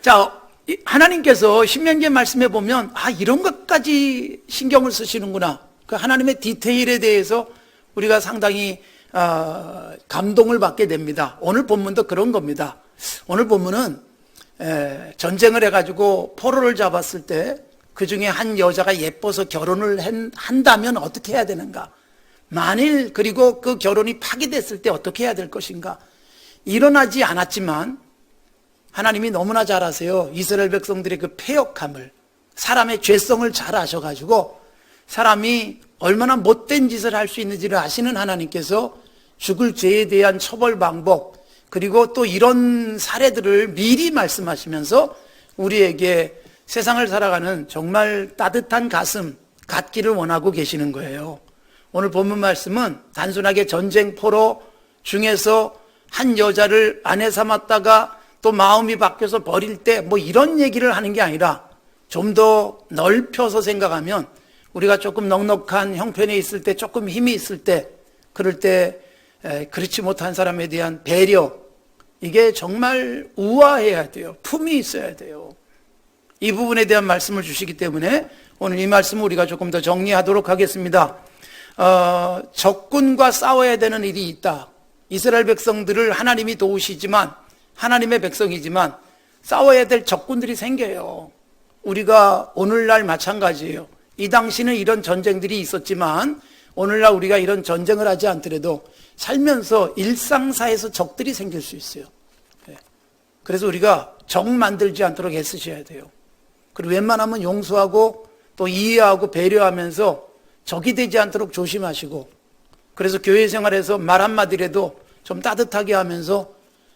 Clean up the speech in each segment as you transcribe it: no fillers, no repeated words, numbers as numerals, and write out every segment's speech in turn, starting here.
자, 하나님께서 신명기의 말씀에 보면 이런 것까지 신경을 쓰시는구나. 그 하나님의 디테일에 대해서 우리가 상당히 감동을 받게 됩니다. 오늘 본문도 그런 겁니다. 오늘 본문은 전쟁을 해가지고 포로를 잡았을 때 그 중에 한 여자가 예뻐서 결혼을 한다면 어떻게 해야 되는가? 만일 그리고 그 결혼이 파기됐을 때 어떻게 해야 될 것인가? 일어나지 않았지만 하나님이 너무나 잘 아세요. 이스라엘 백성들의 그 패역함을, 사람의 죄성을 잘 아셔가지고 사람이 얼마나 못된 짓을 할 수 있는지를 아시는 하나님께서 죽을 죄에 대한 처벌 방법, 그리고 또 이런 사례들을 미리 말씀하시면서 우리에게 세상을 살아가는 정말 따뜻한 가슴 갖기를 원하고 계시는 거예요. 오늘 본문 말씀은 단순하게 전쟁 포로 중에서 한 여자를 아내 삼았다가 또 마음이 바뀌어서 버릴 때 이런 얘기를 하는 게 아니라 좀 더 넓혀서 생각하면 우리가 조금 넉넉한 형편에 있을 때, 조금 힘이 있을 때, 그럴 때 그렇지 못한 사람에 대한 배려, 이게 정말 우아해야 돼요. 품이 있어야 돼요. 이 부분에 대한 말씀을 주시기 때문에 오늘 이 말씀을 우리가 조금 더 정리하도록 하겠습니다. 적군과 싸워야 되는 일이 있다. 이스라엘 백성들을 하나님이 도우시지만, 하나님의 백성이지만 싸워야 될 적군들이 생겨요. 우리가 오늘날 마찬가지예요. 이 당시는 이런 전쟁들이 있었지만 오늘날 우리가 이런 전쟁을 하지 않더라도 살면서 일상사에서 적들이 생길 수 있어요. 그래서 우리가 적 만들지 않도록 애쓰셔야 돼요. 그리고 웬만하면 용서하고 또 이해하고 배려하면서 적이 되지 않도록 조심하시고, 그래서 교회 생활에서 말 한마디라도 좀 따뜻하게 하면서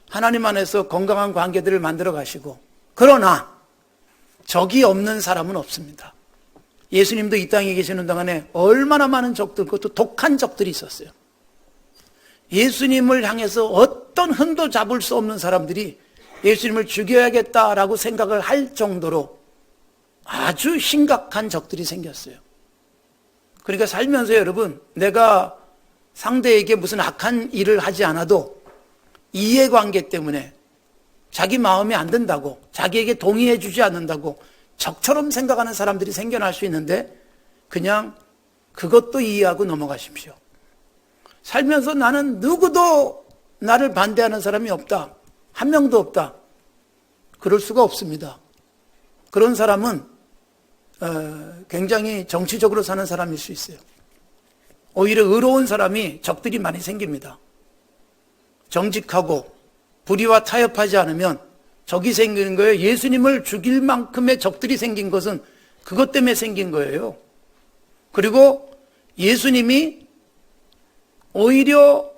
하나님 안에서 건강한 관계들을 만들어 가시고, 그러나 적이 없는 사람은 없습니다. 예수님도 이 땅에 계시는 동안에 얼마나 많은 적들, 그것도 독한 적들이 있었어요. 예수님을 향해서 어떤 흠도 잡을 수 없는 사람들이 예수님을 죽여야겠다라고 생각을 할 정도로 아주 심각한 적들이 생겼어요. 그러니까 살면서 여러분, 내가 상대에게 무슨 악한 일을 하지 않아도 이해관계 때문에 자기 마음에 안 든다고, 자기에게 동의해 주지 않는다고 적처럼 생각하는 사람들이 생겨날 수 있는데, 그냥 그것도 이해하고 넘어가십시오. 살면서 나는 누구도 나를 반대하는 사람이 없다, 한 명도 없다, 그럴 수가 없습니다. 그런 사람은 굉장히 정치적으로 사는 사람일 수 있어요. 오히려 의로운 사람이 적들이 많이 생깁니다. 정직하고 불의와 타협하지 않으면 적이 생기는 거예요. 예수님을 죽일 만큼의 적들이 생긴 것은 그것 때문에 생긴 거예요. 그리고 예수님이 오히려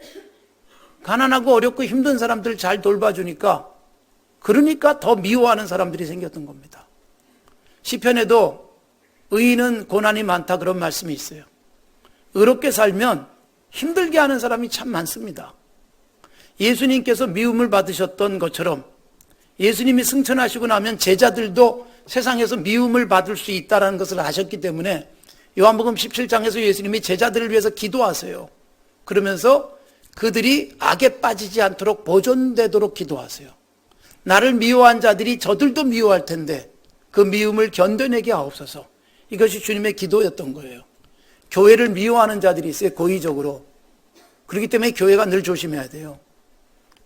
가난하고 어렵고 힘든 사람들을 잘 돌봐주니까, 그러니까 더 미워하는 사람들이 생겼던 겁니다. 시편에도 의인은 고난이 많다, 그런 말씀이 있어요. 의롭게 살면 힘들게 하는 사람이 참 많습니다. 예수님께서 미움을 받으셨던 것처럼 예수님이 승천하시고 나면 제자들도 세상에서 미움을 받을 수 있다는 것을 아셨기 때문에 요한복음 17장에서 예수님이 제자들을 위해서 기도하세요. 그러면서 그들이 악에 빠지지 않도록 보존되도록 기도하세요. 나를 미워한 자들이 저들도 미워할 텐데 그 미움을 견뎌내게 하옵소서. 이것이 주님의 기도였던 거예요. 교회를 미워하는 자들이 있어요, 고의적으로. 그렇기 때문에 교회가 늘 조심해야 돼요.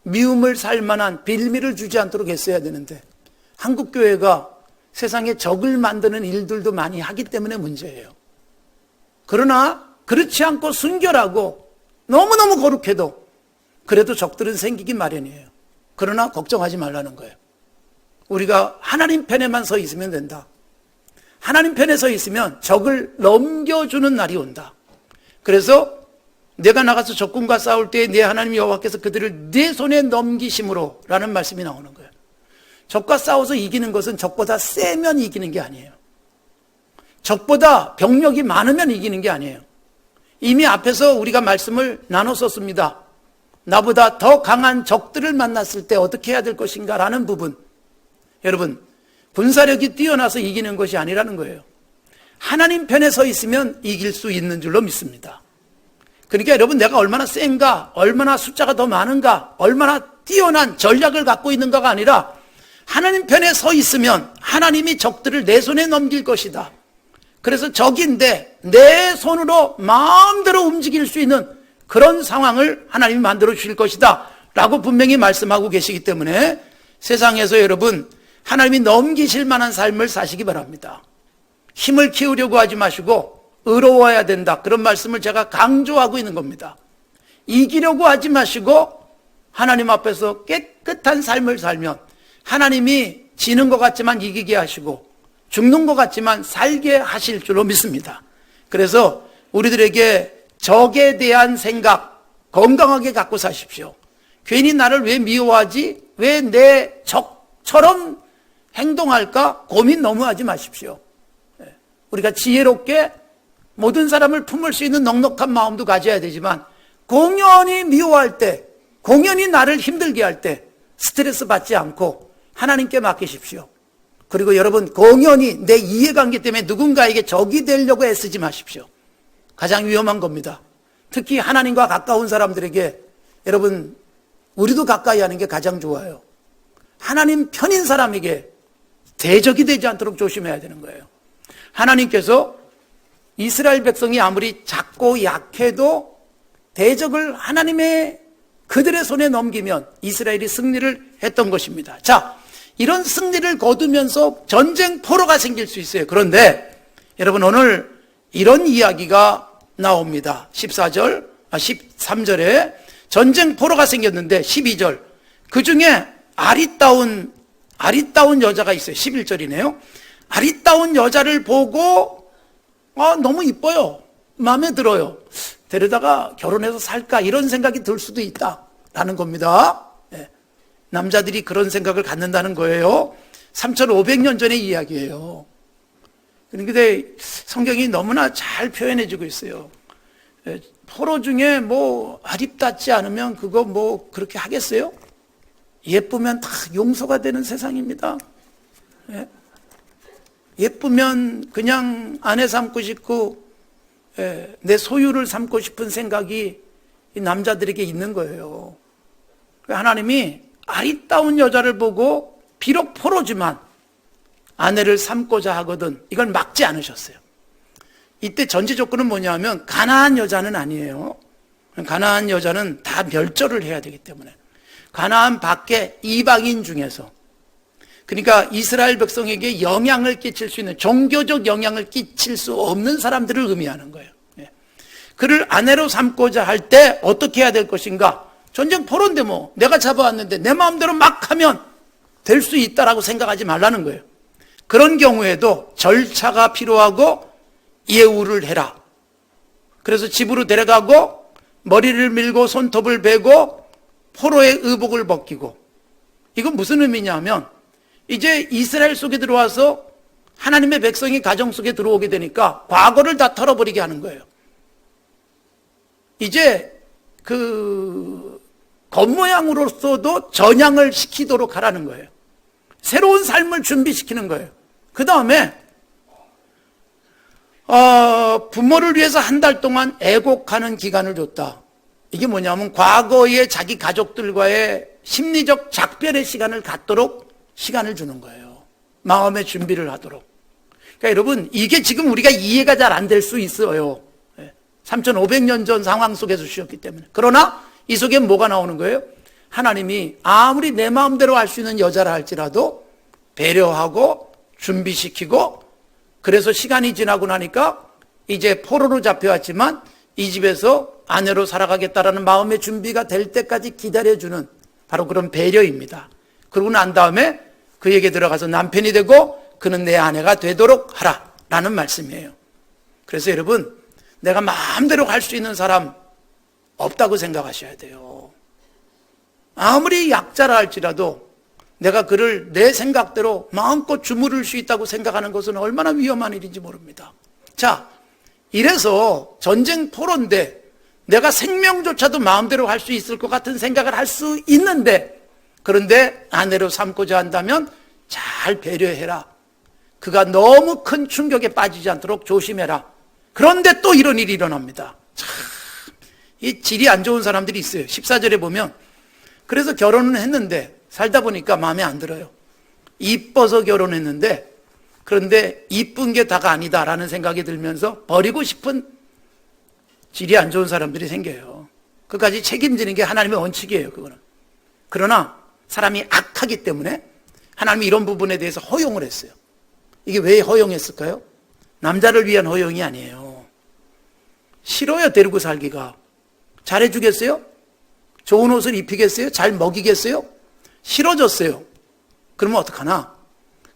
미움을 살 만한 빌미를 주지 않도록 했어야 되는데, 한국교회가 세상에 적을 만드는 일들도 많이 하기 때문에 문제예요. 그러나 그렇지 않고 순결하고 너무너무 거룩해도 그래도 적들은 생기기 마련이에요. 그러나 걱정하지 말라는 거예요. 우리가 하나님 편에만 서 있으면 된다. 하나님 편에 서 있으면 적을 넘겨주는 날이 온다. 그래서 내가 나가서 적군과 싸울 때 내 하나님 여호와께서 그들을 내 손에 넘기심으로 라는 말씀이 나오는 거예요. 적과 싸워서 이기는 것은 적보다 세면 이기는 게 아니에요. 적보다 병력이 많으면 이기는 게 아니에요. 이미 앞에서 우리가 말씀을 나눴었습니다. 나보다 더 강한 적들을 만났을 때 어떻게 해야 될 것인가 라는 부분. 여러분, 군사력이 뛰어나서 이기는 것이 아니라는 거예요. 하나님 편에 서 있으면 이길 수 있는 줄로 믿습니다. 그러니까 여러분, 내가 얼마나 센가, 얼마나 숫자가 더 많은가, 얼마나 뛰어난 전략을 갖고 있는가가 아니라 하나님 편에 서 있으면 하나님이 적들을 내 손에 넘길 것이다. 그래서 적인데 내 손으로 마음대로 움직일 수 있는 그런 상황을 하나님이 만들어 주실 것이다 라고 분명히 말씀하고 계시기 때문에 세상에서 여러분 하나님이 넘기실 만한 삶을 사시기 바랍니다. 힘을 키우려고 하지 마시고 의로워야 된다, 그런 말씀을 제가 강조하고 있는 겁니다. 이기려고 하지 마시고 하나님 앞에서 깨끗한 삶을 살면 하나님이 지는 것 같지만 이기게 하시고 죽는 것 같지만 살게 하실 줄로 믿습니다. 그래서 우리들에게 적에 대한 생각 건강하게 갖고 사십시오. 괜히 나를 왜 미워하지? 왜 내 적처럼 행동할까? 고민 너무 하지 마십시오. 우리가 지혜롭게 모든 사람을 품을 수 있는 넉넉한 마음도 가져야 되지만 공연히 미워할 때, 공연히 나를 힘들게 할 때 스트레스 받지 않고 하나님께 맡기십시오. 그리고 여러분 공연히 내 이해관계 때문에 누군가에게 적이 되려고 애쓰지 마십시오. 가장 위험한 겁니다. 특히 하나님과 가까운 사람들에게 여러분 우리도 가까이 하는 게 가장 좋아요. 하나님 편인 사람에게 대적이 되지 않도록 조심해야 되는 거예요. 하나님께서 이스라엘 백성이 아무리 작고 약해도 대적을 하나님의 그들의 손에 넘기면 이스라엘이 승리를 했던 것입니다. 자, 이런 승리를 거두면서 전쟁 포로가 생길 수 있어요. 그런데 여러분 오늘 이런 이야기가 나옵니다. 13절에 전쟁 포로가 생겼는데 12절 그 중에 아리따운 여자가 있어요. 11절이네요. 아리따운 여자를 보고 너무 이뻐요. 마음에 들어요. 데려다가 결혼해서 살까 이런 생각이 들 수도 있다라는 겁니다. 남자들이 그런 생각을 갖는다는 거예요. 3,500년 전의 이야기예요. 그런데 성경이 너무나 잘 표현해 주고 있어요. 포로 중에 뭐 아립답지 않으면 그거 뭐 그렇게 하겠어요? 예쁘면 다 용서가 되는 세상입니다. 예쁘면 그냥 아내 삼고 싶고 내 소유를 삼고 싶은 생각이 이 남자들에게 있는 거예요. 하나님이 아리따운 여자를 보고 비록 포로지만 아내를 삼고자 하거든 이걸 막지 않으셨어요. 이때 전제 조건은 뭐냐면 가나안 여자는 아니에요. 가나안 여자는 다 멸절을 해야 되기 때문에 가나안 밖에 이방인 중에서, 그러니까 이스라엘 백성에게 영향을 끼칠 수 있는, 종교적 영향을 끼칠 수 없는 사람들을 의미하는 거예요. 그를 아내로 삼고자 할 때 어떻게 해야 될 것인가? 전쟁 포로인데 뭐 내가 잡아왔는데 내 마음대로 막 하면 될 수 있다라고 생각하지 말라는 거예요. 그런 경우에도 절차가 필요하고 예우를 해라. 그래서 집으로 데려가고 머리를 밀고 손톱을 베고 포로의 의복을 벗기고, 이건 무슨 의미냐 하면 이제 이스라엘 속에 들어와서 하나님의 백성이 가정 속에 들어오게 되니까 과거를 다 털어버리게 하는 거예요. 이제 그 겉모양으로서도 전향을 시키도록 하라는 거예요. 새로운 삶을 준비시키는 거예요. 그 다음에 부모를 위해서 한 달 동안 애곡하는 기간을 줬다. 이게 뭐냐면 과거의 자기 가족들과의 심리적 작별의 시간을 갖도록 시간을 주는 거예요. 마음의 준비를 하도록. 그러니까 여러분 이게 지금 우리가 이해가 잘 안 될 수 있어요. 3,500년 전 상황 속에서 주셨기 때문에. 그러나 이 속에 뭐가 나오는 거예요? 하나님이 아무리 내 마음대로 할 수 있는 여자라 할지라도 배려하고 준비시키고, 그래서 시간이 지나고 나니까 이제 포로로 잡혀왔지만 이 집에서 아내로 살아가겠다라는 마음의 준비가 될 때까지 기다려주는 바로 그런 배려입니다. 그러고 난 다음에 그에게 들어가서 남편이 되고 그는 내 아내가 되도록 하라라는 말씀이에요. 그래서 여러분 내가 마음대로 할 수 있는 사람 없다고 생각하셔야 돼요. 아무리 약자라 할지라도 내가 그를 내 생각대로 마음껏 주무를 수 있다고 생각하는 것은 얼마나 위험한 일인지 모릅니다. 자, 이래서 전쟁 포로인데 내가 생명조차도 마음대로 할 수 있을 것 같은 생각을 할 수 있는데, 그런데 아내로 삼고자 한다면 잘 배려해라. 그가 너무 큰 충격에 빠지지 않도록 조심해라. 그런데 또 이런 일이 일어납니다. 참, 이 질이 안 좋은 사람들이 있어요. 14절에 보면 그래서 결혼은 했는데 살다 보니까 마음에 안 들어요. 이뻐서 결혼했는데 그런데 이쁜 게 다가 아니다라는 생각이 들면서 버리고 싶은 질이 안 좋은 사람들이 생겨요. 그까지 책임지는 게 하나님의 원칙이에요. 그거는. 그러나 사람이 악하기 때문에 하나님이 이런 부분에 대해서 허용을 했어요. 이게 왜 허용했을까요? 남자를 위한 허용이 아니에요. 싫어요, 데리고 살기가. 잘해주겠어요? 좋은 옷을 입히겠어요? 잘 먹이겠어요? 싫어졌어요. 그러면 어떡하나?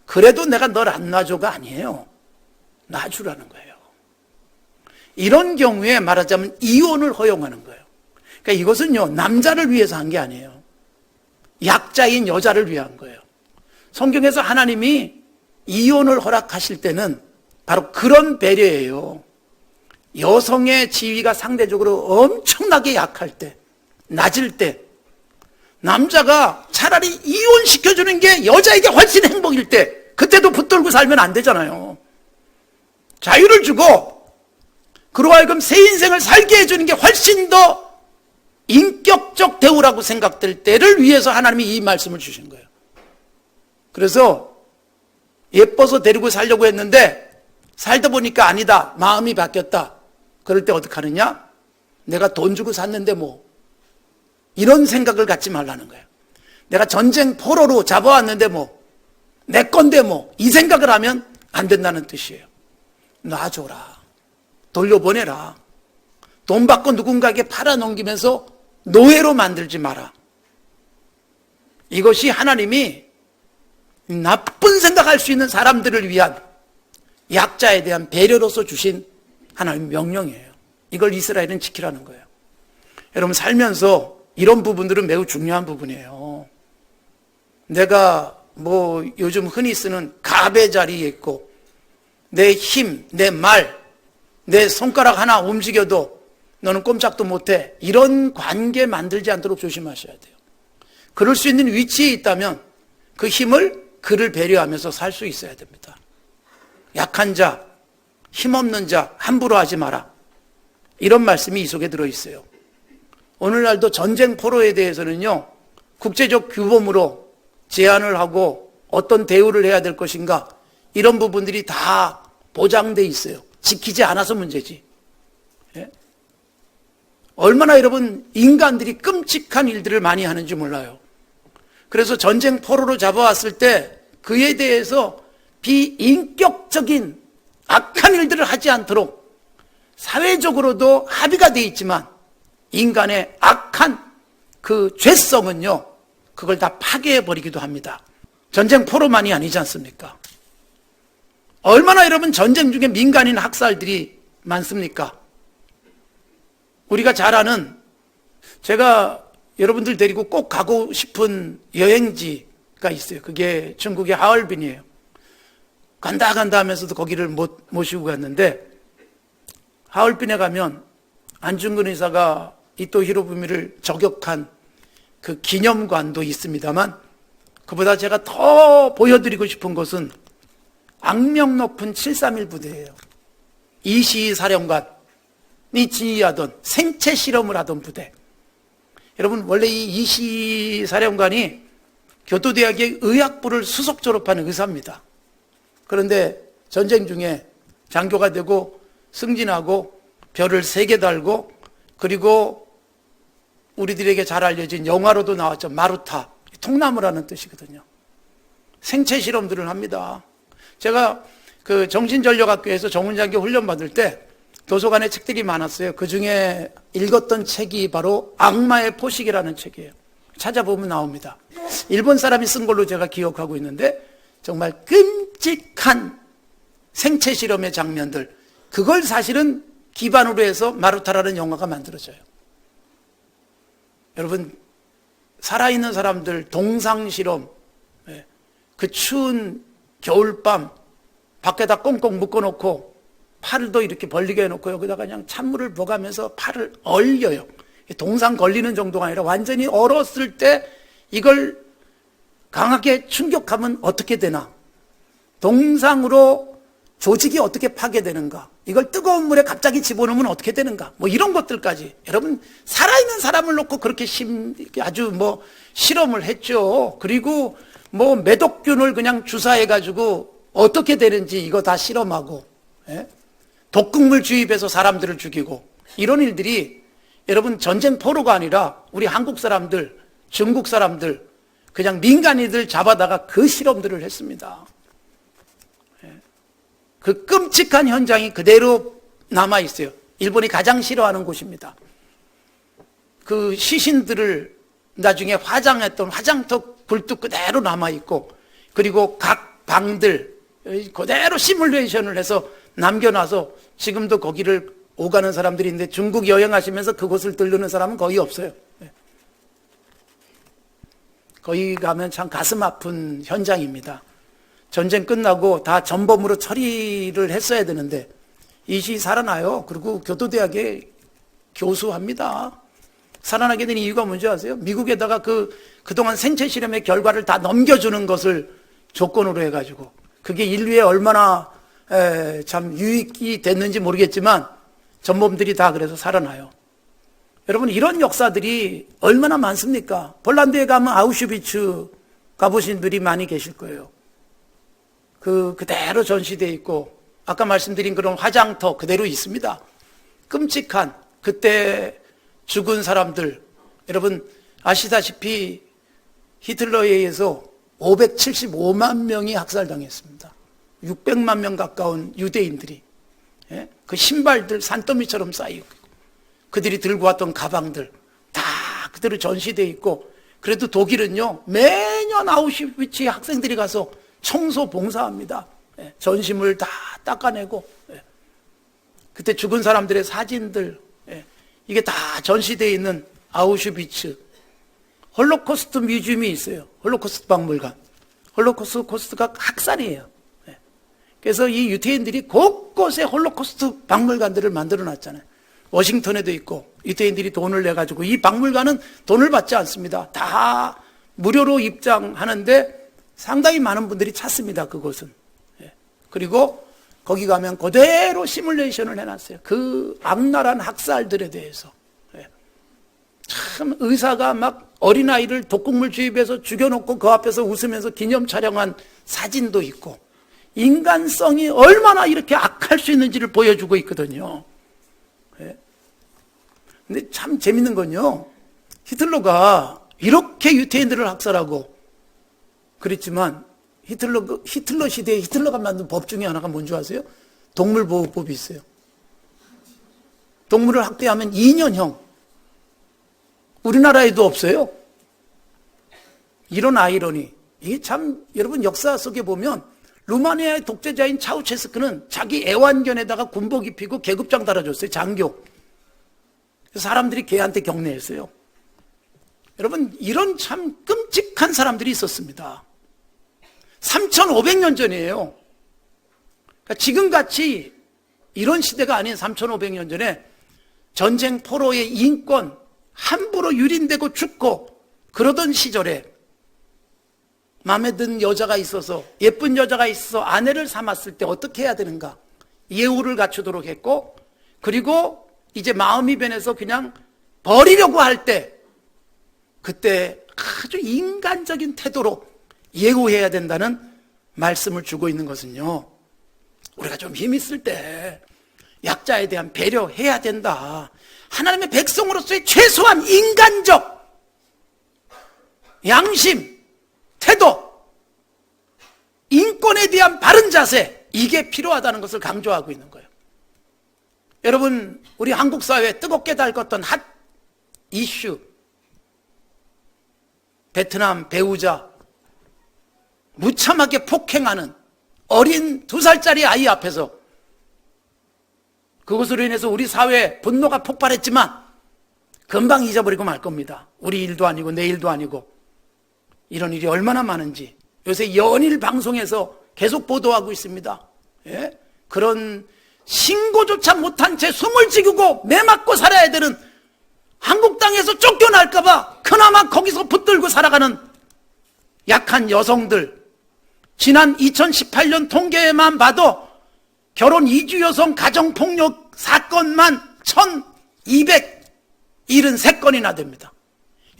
그래도 내가 널 안 놔줘가 아니에요. 놔주라는 거예요. 이런 경우에 말하자면 이혼을 허용하는 거예요. 그러니까 이것은요, 남자를 위해서 한 게 아니에요. 약자인 여자를 위한 거예요. 성경에서 하나님이 이혼을 허락하실 때는 바로 그런 배려예요. 여성의 지위가 상대적으로 엄청나게 약할 때, 낮을 때, 남자가 차라리 이혼시켜주는 게 여자에게 훨씬 행복일 때, 그때도 붙들고 살면 안 되잖아요. 자유를 주고 그로 하여금 새 인생을 살게 해주는 게 훨씬 더 인격적 대우라고 생각될 때를 위해서 하나님이 이 말씀을 주신 거예요. 그래서 예뻐서 데리고 살려고 했는데 살다 보니까 아니다, 마음이 바뀌었다. 그럴 때 어떡하느냐? 내가 돈 주고 샀는데 뭐, 이런 생각을 갖지 말라는 거예요. 내가 전쟁 포로로 잡아왔는데 뭐, 내 건데 뭐, 이 생각을 하면 안 된다는 뜻이에요. 놔줘라. 돌려보내라. 돈 받고 누군가에게 팔아넘기면서 노예로 만들지 마라. 이것이 하나님이 나쁜 생각할 수 있는 사람들을 위한 약자에 대한 배려로서 주신 하나님의 명령이에요. 이걸 이스라엘은 지키라는 거예요. 여러분, 살면서 이런 부분들은 매우 중요한 부분이에요. 내가 뭐 요즘 흔히 쓰는 갑의 자리에 있고 내 힘, 내 말, 내 손가락 하나 움직여도 너는 꼼짝도 못해. 이런 관계 만들지 않도록 조심하셔야 돼요. 그럴 수 있는 위치에 있다면 그 힘을 그를 배려하면서 살 수 있어야 됩니다. 약한 자, 힘없는 자 함부로 하지 마라. 이런 말씀이 이 속에 들어있어요. 오늘날도 전쟁 포로에 대해서는요, 국제적 규범으로 제한을 하고 어떤 대우를 해야 될 것인가, 이런 부분들이 다 보장돼 있어요. 지키지 않아서 문제지. 예? 얼마나 여러분 인간들이 끔찍한 일들을 많이 하는지 몰라요. 그래서 전쟁 포로로 잡아왔을 때 그에 대해서 비인격적인 악한 일들을 하지 않도록 사회적으로도 합의가 돼 있지만 인간의 악한 그 죄성은요, 그걸 다 파괴해버리기도 합니다. 전쟁 포로만이 아니지 않습니까? 얼마나 여러분 전쟁 중에 민간인 학살들이 많습니까? 우리가 잘 아는, 제가 여러분들 데리고 꼭 가고 싶은 여행지가 있어요. 그게 중국의 하얼빈이에요. 간다 하면서도 거기를 못 모시고 갔는데, 하얼빈에 가면 안중근 의사가 이토 히로부미를 저격한 그 기념관도 있습니다만, 그보다 제가 더 보여드리고 싶은 것은 악명 높은 731 부대예요. 이시희 사령관이 지휘하던 생체 실험을 하던 부대. 여러분, 원래 이 이시희 사령관이 교토대학의 의학부를 수석 졸업한 의사입니다. 그런데 전쟁 중에 장교가 되고 승진하고 별을 3개 달고, 그리고 우리들에게 잘 알려진 영화로도 나왔죠. 마루타, 통나무라는 뜻이거든요. 생체 실험들을 합니다. 제가 그 정신전력학교에서 정훈장교 훈련 받을 때 도서관에 책들이 많았어요. 그 중에 읽었던 책이 바로 악마의 포식이라는 책이에요. 찾아보면 나옵니다. 일본 사람이 쓴 걸로 제가 기억하고 있는데 정말 끔찍한 생체 실험의 장면들, 그걸 사실은 기반으로 해서 마루타라는 영화가 만들어져요. 여러분, 살아있는 사람들 동상 실험, 그 추운 겨울밤 밖에다 꽁꽁 묶어놓고 팔도 이렇게 벌리게 해놓고 여기다가 그냥 찬물을 부어가면서 팔을 얼려요. 동상 걸리는 정도가 아니라 완전히 얼었을 때 이걸 강하게 충격하면 어떻게 되나, 동상으로 조직이 어떻게 파괴되는가, 이걸 뜨거운 물에 갑자기 집어넣으면 어떻게 되는가, 뭐 이런 것들까지. 여러분, 살아있는 사람을 놓고 그렇게 아주 뭐 실험을 했죠. 그리고 뭐 매독균을 그냥 주사해가지고 어떻게 되는지 이거 다 실험하고, 예? 독극물 주입해서 사람들을 죽이고, 이런 일들이 여러분 전쟁 포로가 아니라 우리 한국 사람들, 중국 사람들, 그냥 민간인들 잡아다가 그 실험들을 했습니다. 그 끔찍한 현장이 그대로 남아있어요. 일본이 가장 싫어하는 곳입니다. 그 시신들을 나중에 화장했던 화장터 굴뚝 그대로 남아있고, 그리고 각 방들 그대로 시뮬레이션을 해서 남겨놔서 지금도 거기를 오가는 사람들이 있는데, 중국 여행하시면서 그곳을 들르는 사람은 거의 없어요. 거기 가면 참 가슴 아픈 현장입니다. 전쟁 끝나고 다 전범으로 처리를 했어야 되는데 이시 살아나요. 그리고 교도대학에 교수합니다. 살아나게 된 이유가 뭔지 아세요? 미국에다가 그동안 생체 실험의 결과를 다 넘겨주는 것을 조건으로 해가지고, 그게 인류에 얼마나 참 유익이 됐는지 모르겠지만 전범들이 다 그래서 살아나요. 여러분, 이런 역사들이 얼마나 많습니까? 폴란드에 가면 아우슈비츠 가보신 분들이 많이 계실 거예요. 그대로 전시되어 있고, 아까 말씀드린 그런 화장터 그대로 있습니다. 끔찍한 그때 죽은 사람들, 여러분 아시다시피 히틀러에 의해서 575만 명이 학살당했습니다. 600만 명 가까운 유대인들이, 예? 그 신발들 산더미처럼 쌓이고, 그들이 들고 왔던 가방들 다 그대로 전시되어 있고, 그래도 독일은요 매년 아우슈비츠 학생들이 가서 청소 봉사합니다. 예, 전시물 다 닦아내고, 예. 그때 죽은 사람들의 사진들, 예, 이게 다 전시되어 있는 아우슈비츠 홀로코스트 뮤지엄이 있어요. 홀로코스트 박물관. 홀로코스트가 학살이에요. 예. 그래서 이 유태인들이 곳곳에 홀로코스트 박물관들을 만들어 놨잖아요. 워싱턴에도 있고, 유태인들이 돈을 내가지고, 이 박물관은 돈을 받지 않습니다. 다 무료로 입장하는데 상당히 많은 분들이 찾습니다, 그곳은. 예. 그리고 거기 가면 그대로 시뮬레이션을 해놨어요. 그 악랄한 학살들에 대해서. 예. 참 의사가 막 어린아이를 독극물 주입해서 죽여놓고 그 앞에서 웃으면서 기념 촬영한 사진도 있고, 인간성이 얼마나 이렇게 악할 수 있는지를 보여주고 있거든요. 근데 참 재밌는 건요, 히틀러가 이렇게 유태인들을 학살하고 그랬지만, 히틀러 시대에 히틀러가 만든 법 중에 하나가 뭔지 아세요? 동물보호법이 있어요. 동물을 학대하면 2년형. 우리나라에도 없어요. 이런 아이러니. 이게 참, 여러분 역사 속에 보면 루마니아의 독재자인 차우체스크는 자기 애완견에다가 군복 입히고 계급장 달아줬어요. 장교. 사람들이 걔한테 경례했어요. 여러분, 이런 참 끔찍한 사람들이 있었습니다. 3,500년 전이에요. 그러니까 지금같이 이런 시대가 아닌 3,500년 전에 전쟁 포로의 인권 함부로 유린되고 죽고 그러던 시절에 마음에 든 여자가 있어서, 예쁜 여자가 있어서 아내를 삼았을 때 어떻게 해야 되는가, 예우를 갖추도록 했고, 그리고 이제 마음이 변해서 그냥 버리려고 할 때, 그때 아주 인간적인 태도로 예우해야 된다는 말씀을 주고 있는 것은요, 우리가 좀 힘 있을 때 약자에 대한 배려해야 된다. 하나님의 백성으로서의 최소한 인간적 양심, 태도, 인권에 대한 바른 자세, 이게 필요하다는 것을 강조하고 있는 거예요. 여러분, 우리 한국 사회에 뜨겁게 달궜던 핫 이슈, 베트남 배우자 무참하게 폭행하는 어린 2살짜리 아이 앞에서, 그것으로 인해서 우리 사회에 분노가 폭발했지만 금방 잊어버리고 말 겁니다. 우리 일도 아니고 내 일도 아니고. 이런 일이 얼마나 많은지 요새 연일 방송에서 계속 보도하고 있습니다. 예? 그런 신고조차 못한 채 숨을 지키고 매맞고 살아야 되는, 한국 땅에서 쫓겨날까봐 그나마 거기서 붙들고 살아가는 약한 여성들. 지난 2018년 통계만 봐도 결혼 이주 여성 가정폭력 사건만 1,273건이나 됩니다.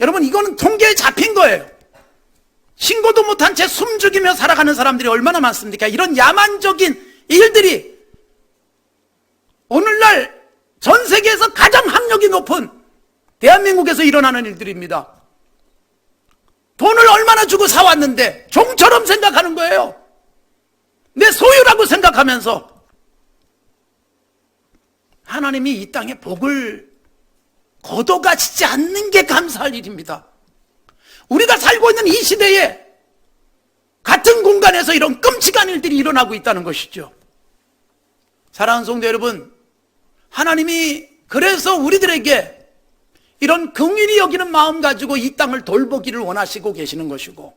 여러분, 이거는 통계에 잡힌 거예요. 신고도 못한 채 숨죽이며 살아가는 사람들이 얼마나 많습니까? 이런 야만적인 일들이 오늘날 전 세계에서 가장 학력이 높은 대한민국에서 일어나는 일들입니다. 돈을 얼마나 주고 사왔는데 종처럼 생각하는 거예요. 내 소유라고 생각하면서. 하나님이 이 땅에 복을 거둬가지지 않는 게 감사할 일입니다. 우리가 살고 있는 이 시대에 같은 공간에서 이런 끔찍한 일들이 일어나고 있다는 것이죠. 사랑하는 성도 여러분, 하나님이 그래서 우리들에게 이런 긍휼히 여기는 마음 가지고 이 땅을 돌보기를 원하시고 계시는 것이고,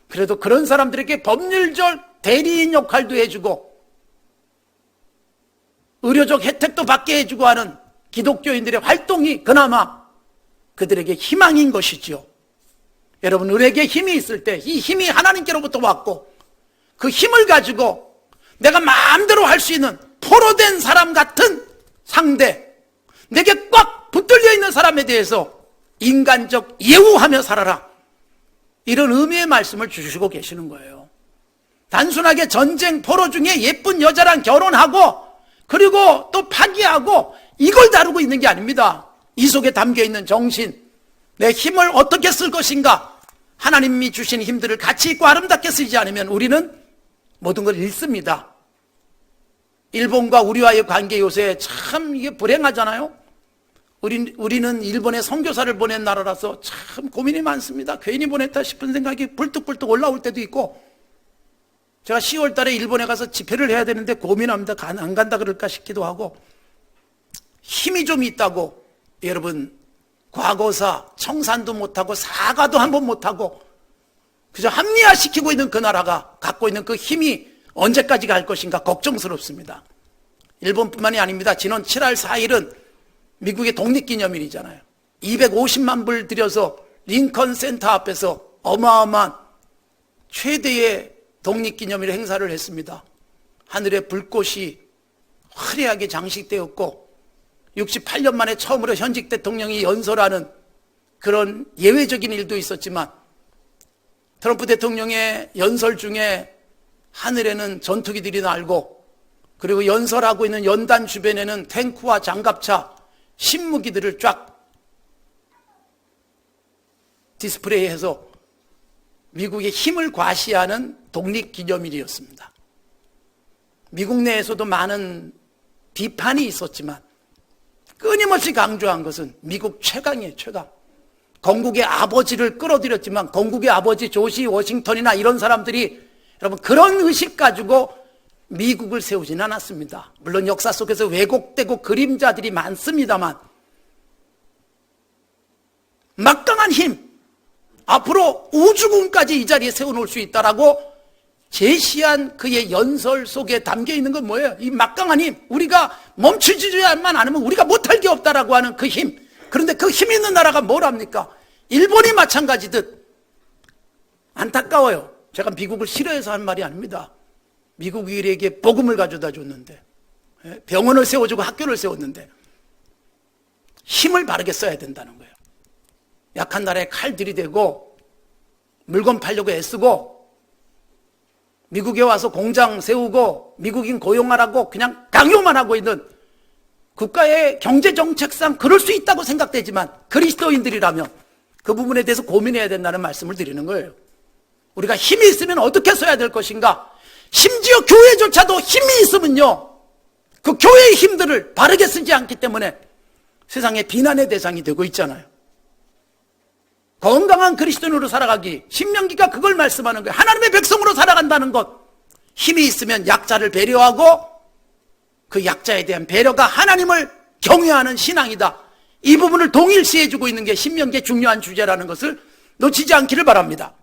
그래도 그런 사람들에게 법률적 대리인 역할도 해주고 의료적 혜택도 받게 해주고 하는 기독교인들의 활동이 그나마 그들에게 희망인 것이지요. 여러분, 우리에게 힘이 있을 때 이 힘이 하나님께로부터 왔고 그 힘을 가지고 내가 마음대로 할 수 있는 포로된 사람 같은 상대, 내게 꽉 붙들려 있는 사람에 대해서 인간적 예우하며 살아라, 이런 의미의 말씀을 주시고 계시는 거예요. 단순하게 전쟁 포로 중에 예쁜 여자랑 결혼하고 그리고 또 파기하고 이걸 다루고 있는 게 아닙니다. 이 속에 담겨있는 정신, 내 힘을 어떻게 쓸 것인가, 하나님이 주신 힘들을 가치 있고 아름답게 쓰지 않으면 우리는 모든 걸 잃습니다. 일본과 우리와의 관계 요새 참 이게 불행하잖아요. 우리는 일본에 선교사를 보낸 나라라서 참 고민이 많습니다. 괜히 보냈다 싶은 생각이 불뚝불뚝 올라올 때도 있고, 제가 10월 달에 일본에 가서 집회를 해야 되는데 고민합니다. 안 간다 그럴까 싶기도 하고. 힘이 좀 있다고 여러분 과거사 청산도 못하고 사과도 한 번 못하고 그저 합리화시키고 있는 그 나라가 갖고 있는 그 힘이 언제까지 갈 것인가 걱정스럽습니다. 일본뿐만이 아닙니다. 지난 7월 4일은 미국의 독립기념일이잖아요. 250만 불 들여서 링컨 센터 앞에서 어마어마한 최대의 독립기념일 행사를 했습니다. 하늘에 불꽃이 화려하게 장식되었고 68년 만에 처음으로 현직 대통령이 연설하는 그런 예외적인 일도 있었지만, 트럼프 대통령의 연설 중에 하늘에는 전투기들이 날고 그리고 연설하고 있는 연단 주변에는 탱크와 장갑차, 신무기들을 쫙 디스플레이해서 미국의 힘을 과시하는 독립기념일이었습니다. 미국 내에서도 많은 비판이 있었지만 끊임없이 강조한 것은 미국 최강이에요, 최강. 건국의 아버지를 끌어들였지만 건국의 아버지 조지 워싱턴이나 이런 사람들이 여러분 그런 의식 가지고 미국을 세우지는 않았습니다. 물론 역사 속에서 왜곡되고 그림자들이 많습니다만 막강한 힘, 앞으로 우주군까지 이 자리에 세워놓을 수 있다라고 제시한 그의 연설 속에 담겨있는 건 뭐예요? 이 막강한 힘, 우리가 멈추지만 않으면 우리가 못할 게 없다라고 하는 그 힘. 그런데 그 힘 있는 나라가 뭐랍니까? 일본이 마찬가지듯. 안타까워요. 제가 미국을 싫어해서 한 말이 아닙니다. 미국 우리에게 복음을 가져다 줬는데, 병원을 세워주고 학교를 세웠는데 힘을 바르게 써야 된다는 거예요. 약한 나라에 칼 들이대고 물건 팔려고 애쓰고 미국에 와서 공장 세우고 미국인 고용하라고 그냥 강요만 하고 있는 국가의 경제정책상 그럴 수 있다고 생각되지만 그리스도인들이라면 그 부분에 대해서 고민해야 된다는 말씀을 드리는 거예요. 우리가 힘이 있으면 어떻게 써야 될 것인가? 심지어 교회조차도 힘이 있으면요, 그 교회의 힘들을 바르게 쓰지 않기 때문에 세상의 비난의 대상이 되고 있잖아요. 건강한 그리스도인으로 살아가기, 신명기가 그걸 말씀하는 거예요. 하나님의 백성으로 살아간다는 것, 힘이 있으면 약자를 배려하고 그 약자에 대한 배려가 하나님을 경외하는 신앙이다. 이 부분을 동일시해주고 있는 게 신명기의 중요한 주제라는 것을 놓치지 않기를 바랍니다.